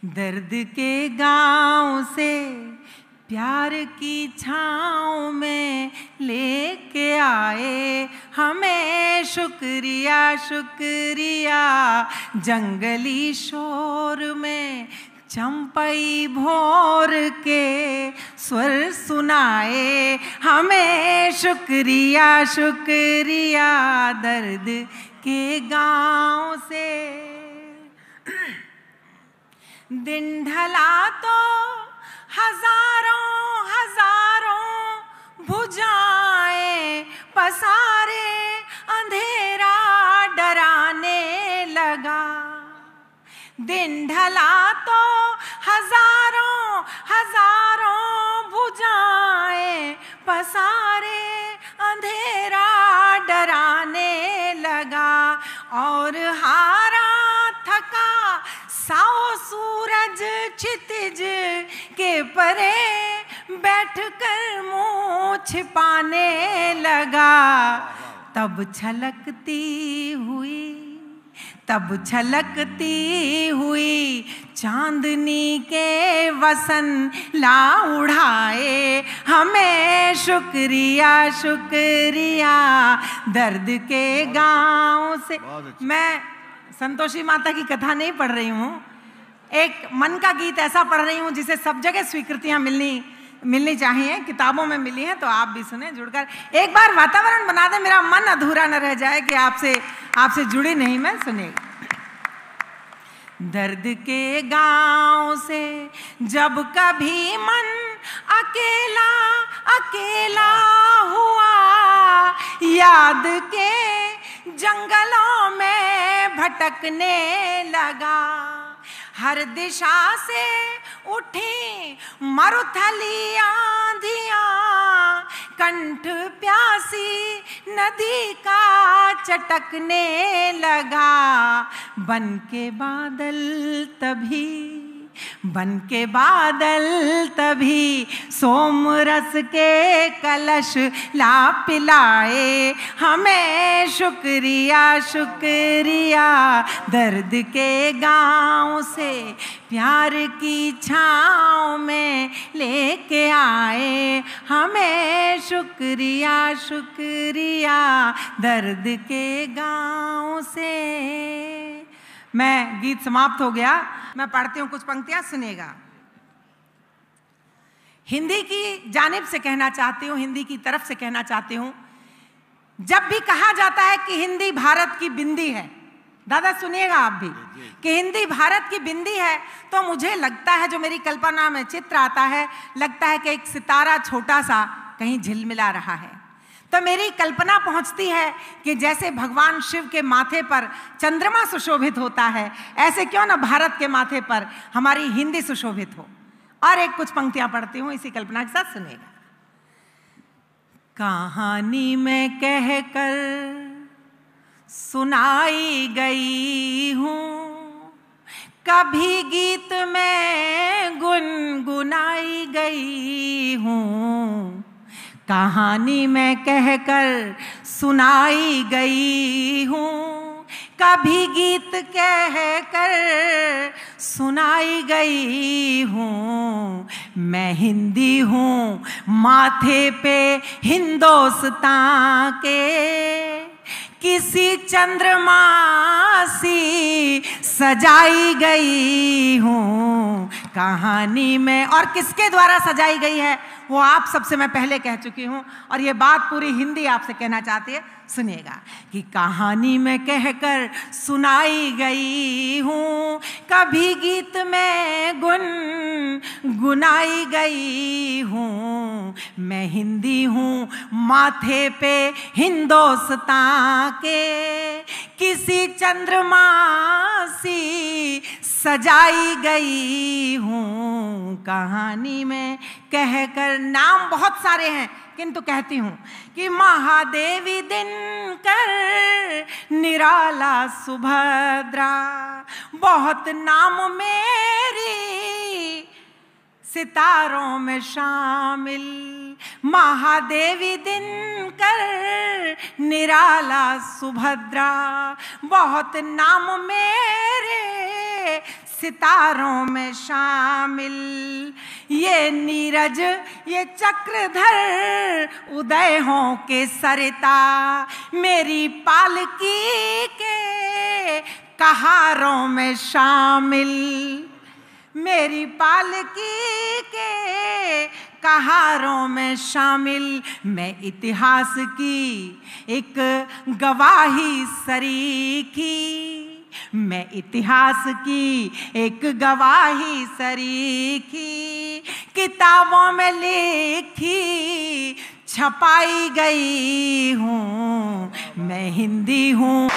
दर्द के गांव से प्यार की छाँव में लेके आए हमें, शुक्रिया शुक्रिया। जंगली शोर में चंपई भोर के स्वर सुनाए हमें, शुक्रिया शुक्रिया। दर्द के गांव से दिन ढला तो हजारों हजारों भुजाएं पसारे अंधेरा डराने लगा। दिन ढला तो हजारों हजारों भुजाएं पसारे अंधेरा डराने लगा। और हारा थका साओ सूरज क्षितिज के परे बैठकर मुंह छिपाने लगा। तब छलकती हुई चांदनी के वसन ला उड़ाए हमें, शुक्रिया शुक्रिया। दर्द के गांव से। मैं संतोषी माता की कथा नहीं पढ़ रही हूँ, एक मन का गीत ऐसा पढ़ रही हूँ जिसे सब जगह स्वीकृतियाँ मिलनी चाहिए, किताबों में मिली है, तो आप भी सुने जुड़कर। एक बार वातावरण बना दे, मेरा मन अधूरा न रह जाए कि आपसे जुड़ी नहीं मैं। सुनेगा। दर्द के गांव से जब कभी मन अकेला अकेला हुआ, याद के जंगलों में भटकने लगा। हर दिशा से उठी मरुथली आंधियां, कंठ प्यासी नदी का चटकने लगा। बन के बादल तभी सोमरस के कलश ला पिलाए हमें, शुक्रिया शुक्रिया। दर्द के गांव से प्यार की छाँव में लेके आए हमें, शुक्रिया शुक्रिया। दर्द के गांव से। मैं गीत समाप्त हो गया, मैं पढ़ती हूँ कुछ पंक्तियां, सुनेगा। हिंदी की जानिब से कहना चाहती हूँ, हिंदी की तरफ से कहना चाहती हूँ। जब भी कहा जाता है कि हिंदी भारत की बिंदी है, दादा सुनिएगा आप भी, कि हिंदी भारत की बिंदी है, तो मुझे लगता है, जो मेरी कल्पना में चित्र आता है, लगता है कि एक सितारा छोटा सा कहीं झिलमिला रहा है। तो मेरी कल्पना पहुंचती है कि जैसे भगवान शिव के माथे पर चंद्रमा सुशोभित होता है, ऐसे क्यों ना भारत के माथे पर हमारी हिंदी सुशोभित हो। और एक कुछ पंक्तियां पढ़ती हूं इसी कल्पना के साथ, सुनेगा। कहानी में कहकर सुनाई गई हूं, कभी गीत में गुनगुनाई गई हूं। कहानी में कहकर सुनाई गई हूँ, कभी गीत कहकर सुनाई गई हूँ। मैं हिंदी हूँ, माथे पे हिंदोस्तां के किसी चंद्रमा सी सजाई गई हूँ। कहानी में, और किसके द्वारा सजाई गई है वो आप सबसे मैं पहले कह चुकी हूँ, और ये बात पूरी हिंदी आपसे कहना चाहती है, सुनिएगा। कि कहानी में कहकर सुनाई गई हूँ, कभी गीत में गुनगुनाई गई हूँ। मैं हिंदी हूँ, माथे पे हिंदोस्तां के किसी चंद्रमा सी सजाई गई हूँ। कहानी में कहकर, नाम बहुत सारे हैं किंतु कहती हूँ कि महादेवी दिनकर, निराला सुभद्रा, बहुत नाम मेरी सितारों में शामिल। महादेवी दिनकर, निराला सुभद्रा, बहुत नाम मेरे सितारों में शामिल। ये नीरज ये चक्रधर उदय हो के सरिता, मेरी पालकी के कहारों में शामिल। मेरी पालकी के कहारों में शामिल। मैं इतिहास की एक गवाही सरीखी, मैं इतिहास की एक गवाही सरीखी, किताबों में लिखी छपाई गई हूँ, मैं हिंदी हूँ।